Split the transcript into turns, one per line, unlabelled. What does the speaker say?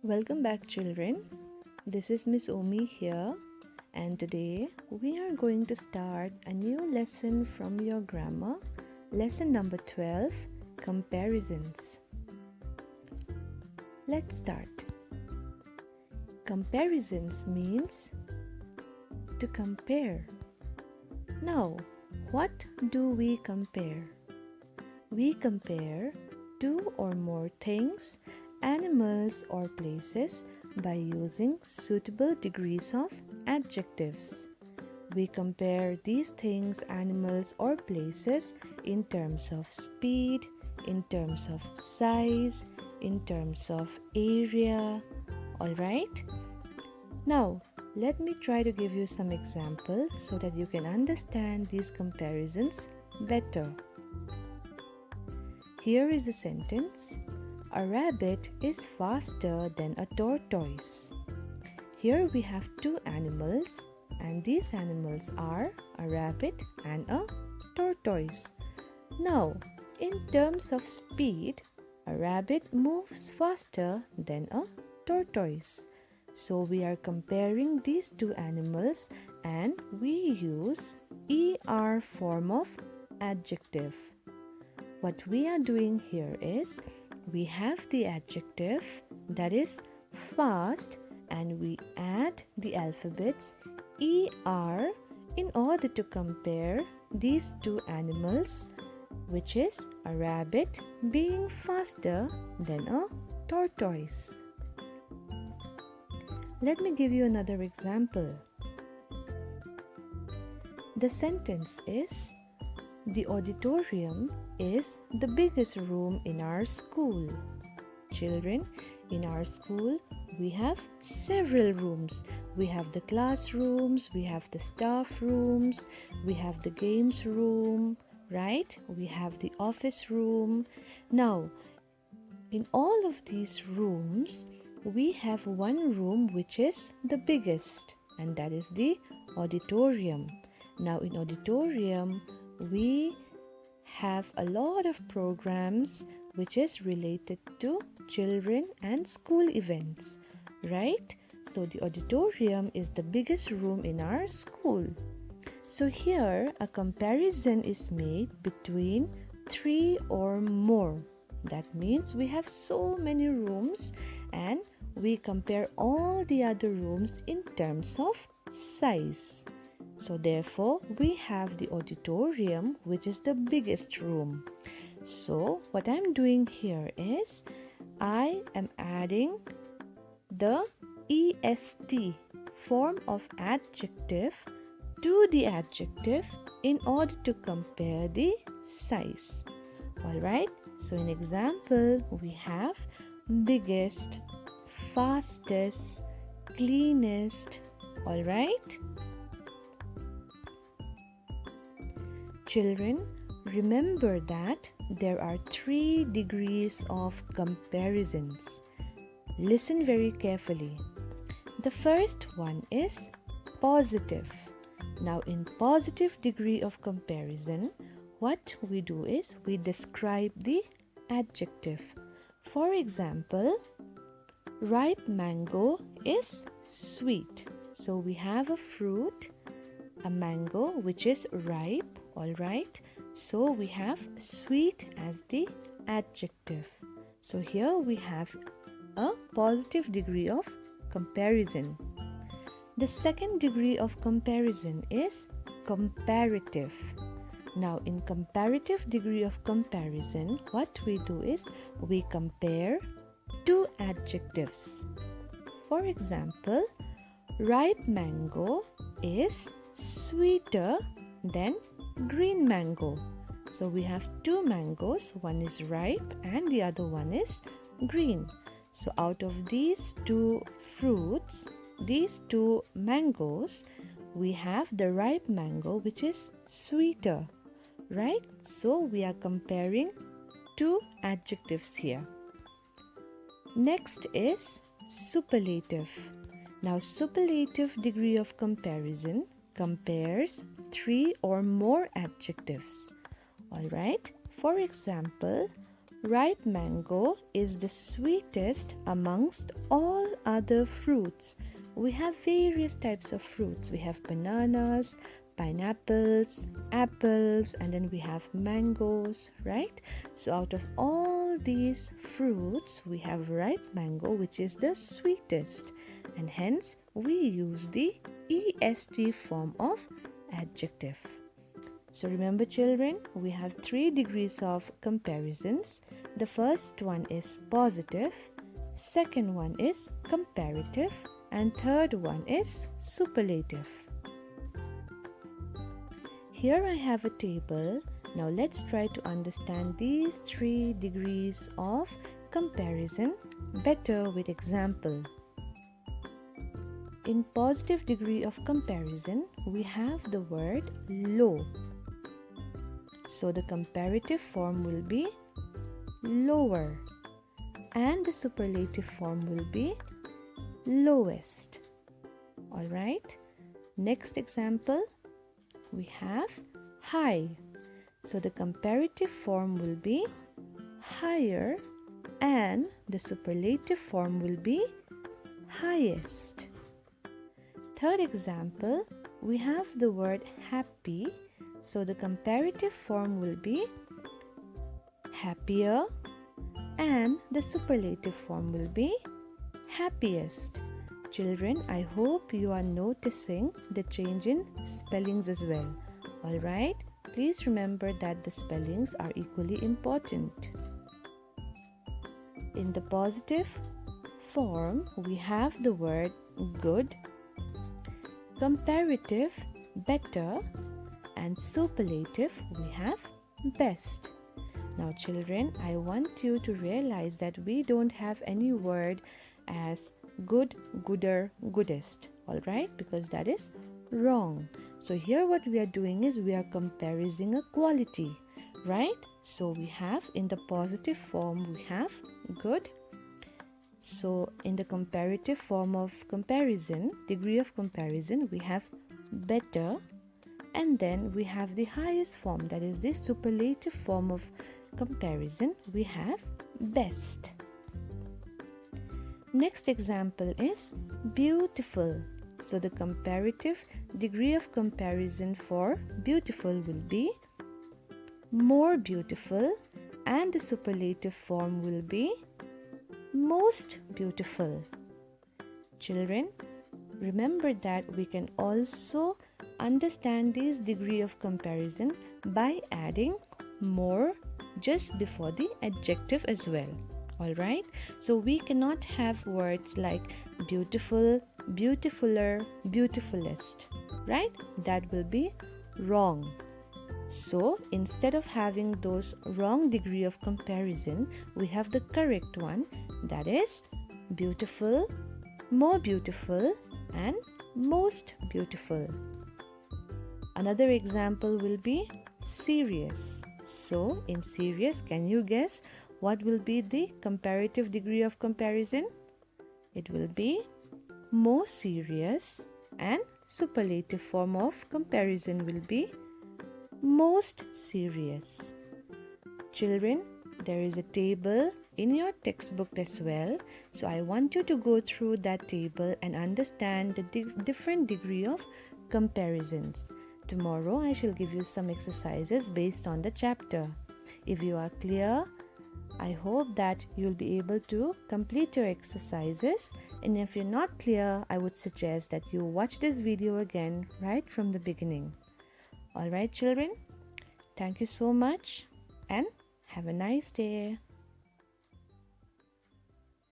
Welcome back, children. This is Miss Omi here, and today we are going to start a new lesson from your grammar, lesson number 12, comparisons. Let's start. Comparisons means to compare. Now, what do we compare? We compare two or more things, animals or places by using suitable degrees of adjectives. We compare these things, animals or places in terms of speed, in terms of size, in terms of area. Alright? Now, let me try to give you some examples so that you can understand these comparisons better. Here is a sentence. A rabbit is faster than a tortoise. Here we have two animals, and these animals are a rabbit and a tortoise. Now, in terms of speed, a rabbit moves faster than a tortoise. So we are comparing these two animals and we use ER form of adjective. What we are doing here is we have the adjective that is fast and we add the alphabets ER in order to compare these two animals, which is a rabbit being faster than a tortoise. Let me give you another example. The sentence is, the auditorium is the biggest room in our school. Children, in our school, we have several rooms. We have the classrooms, we have the staff rooms, we have the games room, right? We have the office room. Now, in all of these rooms, we have one room which is the biggest, and that is the auditorium. Now, in auditorium, we have a lot of programs which is related to children and school events, right? So the auditorium is the biggest room in our school. So here a comparison is made between three or more. That means we have so many rooms and we compare all the other rooms in terms of size. So therefore, we have the auditorium, which is the biggest room. So what I'm doing here is I am adding the EST form of adjective to the adjective in order to compare the size. Alright, so in example, we have biggest, fastest, cleanest. Alright? Children, remember that there are 3 degrees of comparisons. Listen very carefully. The first one is positive. Now, in positive degree of comparison, what we do is we describe the adjective. For example, ripe mango is sweet. So we have a fruit, a mango which is ripe. Alright, so we have sweet as the adjective. So here we have a positive degree of comparison. The second degree of comparison is comparative. Now in comparative degree of comparison, what we do is we compare two adjectives. For example, ripe mango is sweeter than green mango. So we have two mangoes, one is ripe and the other one is green. So out of these two fruits, these two mangoes, we have the ripe mango which is sweeter, right? So we are comparing two adjectives here. Next is superlative. Now superlative degree of comparison compares 3 or more adjectives. Alright, for example, Ripe mango is the sweetest amongst all other fruits. We have various types of fruits. We have bananas, pineapples, apples, and then we have mangoes, right? So out of all these fruits, we have ripe mango, which is the sweetest, and hence we use the est form of adjective. So remember children, we have 3 degrees of comparisons. The first one is positive, second one is comparative, and third one is superlative. Here I have a table. Now let's try to understand these 3 degrees of comparison better with example. In positive degree of comparison, we have the word low. So the comparative form will be lower and the superlative form will be lowest. Alright, next example we have high. So the comparative form will be higher and the superlative form will be highest. Third example, we have the word happy. So the comparative form will be happier and the superlative form will be happiest. Children, I hope you are noticing the change in spellings as well. Alright, please remember that the spellings are equally important. In the positive form, we have the word good, comparative, better, and superlative we have best. Now children, I want you to realize that we don't have any word as good, gooder, goodest, alright, because that is wrong. So here what we are doing is we are comparing a quality, right? So we have in the positive form we have good. So in the comparative form of comparison, degree of comparison, we have better. And then we have the highest form, that is the superlative form of comparison, we have best. Next example is beautiful. So the comparative degree of comparison for beautiful will be more beautiful and the superlative form will be most beautiful. Children, remember that we can also understand this degree of comparison by adding more just before the adjective as well. Alright, so we cannot have words like beautiful, beautifuler, beautifulest, right? That will be wrong. So instead of having those wrong degree of comparison, we have the correct one, that is beautiful, more beautiful, and most beautiful. Another example will be serious. So in serious, can you guess what will be the comparative degree of comparison? It will be more serious and superlative form of comparison will be most serious. Children, there is a table in your textbook as well. So I want you to go through that table and understand the different degree of comparisons. Tomorrow I shall give you some exercises based on the chapter. If you are clear, I hope that you'll be able to complete your exercises, and if you're not clear, I would suggest that you watch this video again right from the beginning. Alright children, thank you so much and have a nice day.